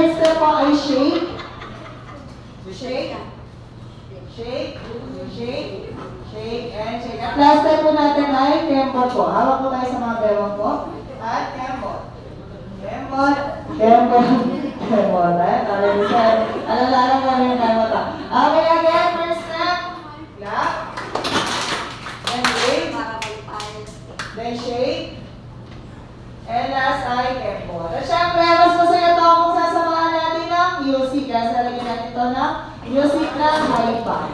first step po ay shake. Shake. Shake. Shake. Shake and shake. At last step po natin ay tempo po. Hawak po tayo sa mga bewang po. At tempo. Tempo. Tempo. Tempo. Alala ko yung tempo to. Okay, again. First step. Clap. Then wait. Then shake. And last ay tempo. At syempre, mas masaya to kung sasamahan natin ng music. Kaya salagyan natin ito ng music na high five.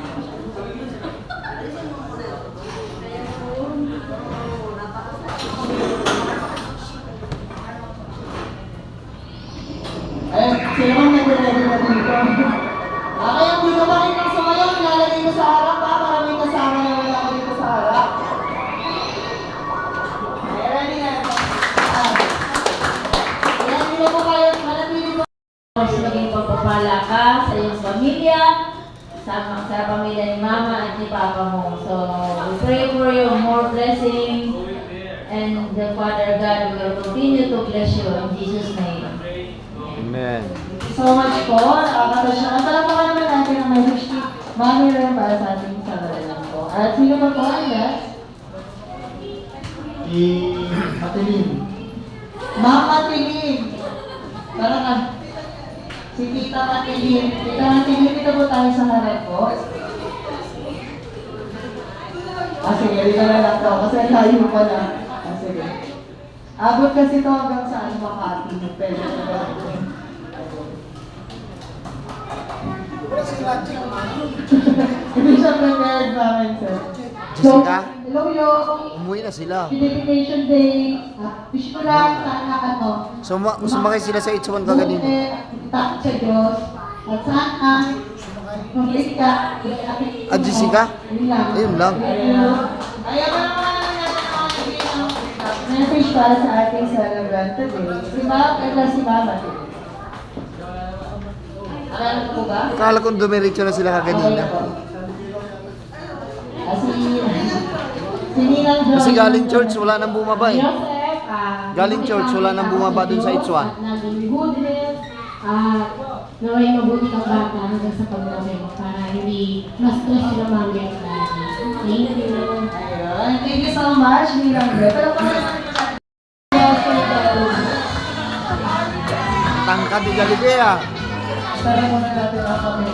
Ayun, sila mang nag-ready na dito. Okay, ang dito pa rin ng sumayaw, ilalagay mo sa harap ha, para may kasama naman ako dito sa harap. Okay, ready na. Ayan, dito po kayo, manatili po. Maging pagpapala ka sa iyong pamilya, sa pamilya ni Mama at ni Papa mo. So, we pray for you more blessing, and the Father God will continue to bless you in Jesus' name. Amen. So much po, nakakatawa siya. Ang palapakan naman natin ang message ni Mami Ren para sa ating sarili po. At sino ba po ang next? Si Matilim. Ma'am Matilim. Parang si Tita Matilim. Tita Matilim, dito po tayo sa harap po. Sige, dito na lang daw. Kasi layo pa na. Sige. Abot kasi ito hanggang saan Makati. Pwede na ba? Hindi siya prepared namin, sir. Jessica? Hello, yo. Umuwi na sila. Dedication Day. Wish ko lang sana Sumakay sila sa H1 kaganina. Takot sa Diyos. At sana, mag-iis ka. Jessica? Ayun lang. Ayaw mo naman natin ang message para sa ating celebrant today. Si Ma'am, ito si Mama. Alam ko ba? Akala kong dumiretso na sila kaganina. Kasi galing church, wala nang bumaba eh. Galing church, wala nang bumaba dun sa H1. Naway mabuti kang bata hanggang sa pagdami mo para hindi mas stress sila mami at daddy. Thank you. Ayun. Thank you so much, Miranda. Pero Tangkad di Jollibee ah. tara muna natin ang kami.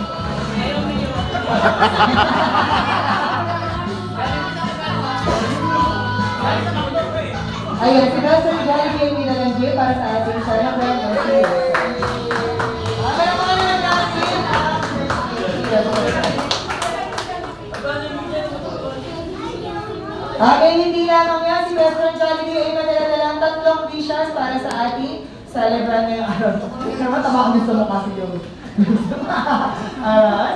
Ayun, si Pastor Jollibee ay nilalagay para sa ating celebrant ng series. Pero mga natin hindi lamang yan, si Pastor Jollibee ay madala-dalang 3 dishes para sa ating celebrant ngayong araw. Naman, tama kami sa mukha si Yoro.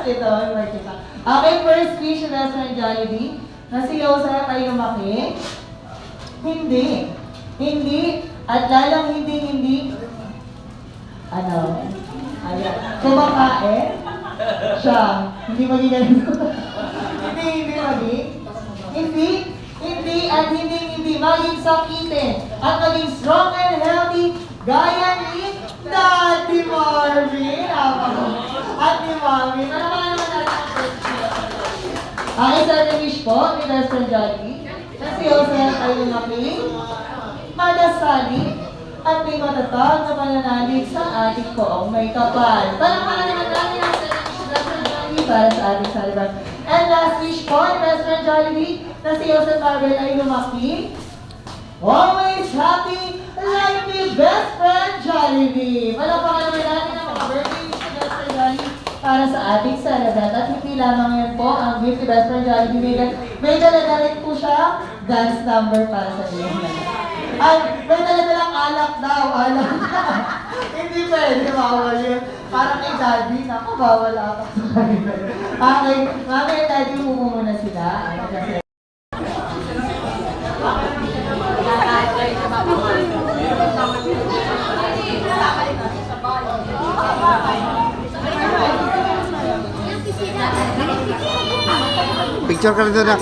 Ito, makikita. Okay, first wish si Pastor Jollibee na si Joseph ay lumaki. Hindi. Hindi. At lalang hindi. Kumakain. Siya. Hindi magiging Hindi maging. Hindi. At hindi. Maging sakitin. At maging strong and healthy. Gaya ni Daddy Marvin. At ni Marvin. Ano naman natin ang first wish? Okay, second wish po ni Pastor Jollibee. Si Joseph ay lumaki, madasali, at may matatag na pananalig sa ating koong may kapal. Parang naman natin ang Pastor Jollibee para sa ating celebrant. And last wish po ni Pastor Jollibee na si Joseph Marvel ay lumaki, always happy, like the best friend Jollibee. Palapakan naman natin ang mga birthday wish ni Pastor Jollibee para sa ating celebrant. At hindi lamang yan po ang gift ni Best Friend Jollibee. May dalaga rin po siya dance number para sa iyo. Ay, may dalaga lang alak daw. Alak. Hindi pwede, bawal yun. Parang kay Daddy, naku, bawal alak. Okay, mamaya Daddy, muna sila. Picture ka rin doon na.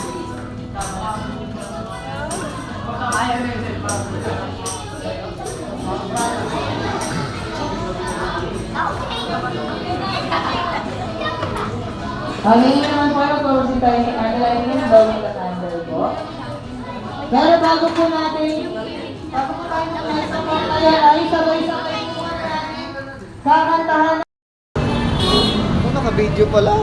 Ngayon naman po, mag-proceed tayo sa candle lighting and blowing the candle po. Pero bago po tayo mag-light sa mga kaya ay sabay-sabay po natin kakantahan. Naka-video pala.